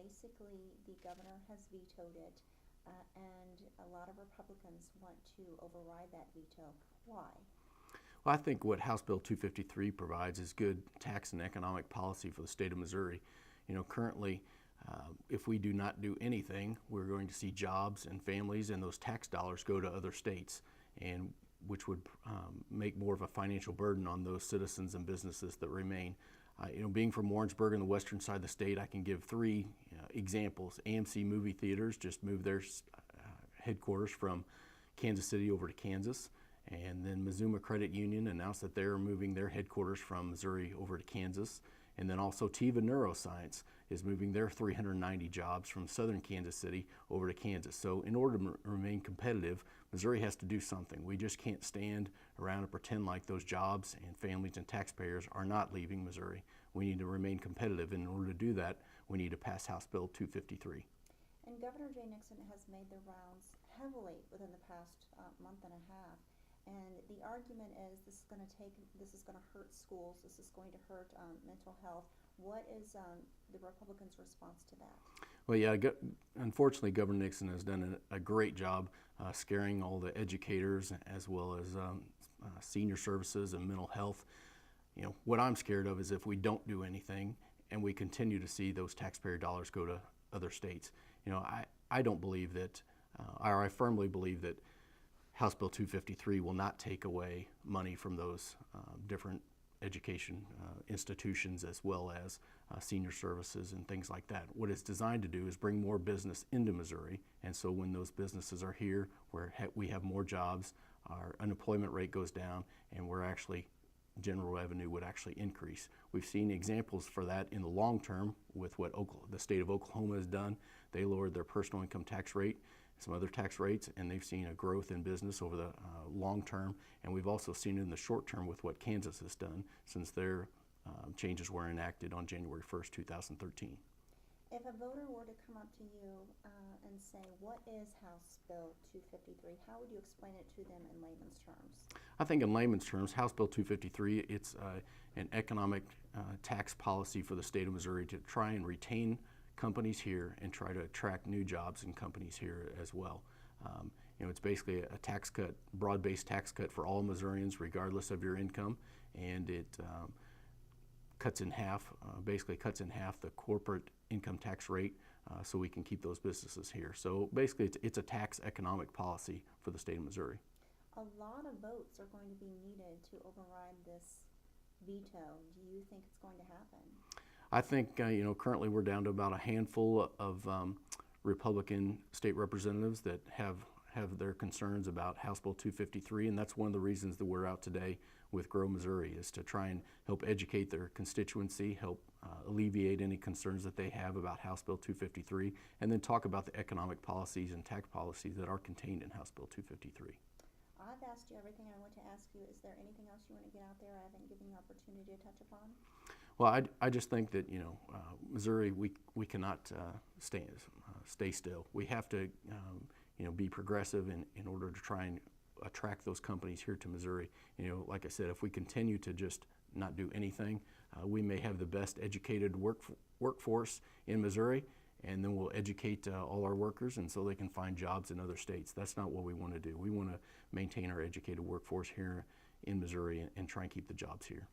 basically the governor has vetoed it, and a lot of Republicans want to override that veto. Why? Well, I think what House Bill 253 provides is good tax and economic policy for the state of Missouri. Currently, if we do not do anything, we're going to see jobs and families and those tax dollars go to other states, and which would make more of a financial burden on those citizens and businesses that remain. Being from Warrensburg on the western side of the state, I can give three examples. AMC movie theaters just moved their headquarters from Kansas City over to Kansas. And then Mazuma Credit Union announced that they're moving their headquarters from Missouri over to Kansas. And then also Tiva Neuroscience is moving their 390 jobs from southern Kansas City over to Kansas. So in order to remain competitive, Missouri has to do something. We just can't stand around and pretend like those jobs and families and taxpayers are not leaving Missouri. We need to remain competitive. And in order to do that, we need to pass House Bill 253. And Governor Jay Nixon has made the rounds heavily within the past month and a half. And the argument is this is going to hurt schools, this is going to hurt mental health. What is the Republicans' response to that? Well, yeah, unfortunately, Governor Nixon has done a great job scaring all the educators as well as senior services and mental health. What I'm scared of is if we don't do anything and we continue to see those taxpayer dollars go to other states. I don't believe that, or I firmly believe that House Bill 253 will not take away money from those different education institutions as well as senior services and things like that. What it's designed to do is bring more business into Missouri, and so when those businesses are here, we have more jobs, our unemployment rate goes down, and general revenue would actually increase. We've seen examples for that in the long term with what the state of Oklahoma has done. They lowered their personal income tax rate, some other tax rates, and they've seen a growth in business over the long term. And we've also seen it in the short term with what Kansas has done since their changes were enacted on January 1st, 2013. If a voter were to come up to you and say, what is House Bill 253, how would you explain it to them in layman's terms? I think in layman's terms, House Bill 253, it's an economic tax policy for the state of Missouri to try and retain companies here and try to attract new jobs and companies here as well. It's basically a tax cut, broad-based tax cut for all Missourians regardless of your income, and it basically cuts in half the corporate income tax rate so we can keep those businesses here. So basically it's a tax economic policy for the state of Missouri. A lot of votes are going to be needed to override this veto. Do you think it's going to happen? I think currently we're down to about a handful of Republican state representatives that have their concerns about House Bill 253, and that's one of the reasons that we're out today with Grow Missouri, is to try and help educate their constituency, help alleviate any concerns that they have about House Bill 253, and then talk about the economic policies and tax policies that are contained in House Bill 253. I've asked you everything I want to ask you. Is there anything else you want to get out there I haven't given you an opportunity to touch upon? Well, I just think that Missouri, we cannot stay still. We have to be progressive in order to try and attract those companies here to Missouri. Like I said, if we continue to just not do anything, we may have the best educated workforce in Missouri, and then we'll educate all our workers, and so they can find jobs in other states. That's not what we want to do. We want to maintain our educated workforce here in Missouri and try and keep the jobs here.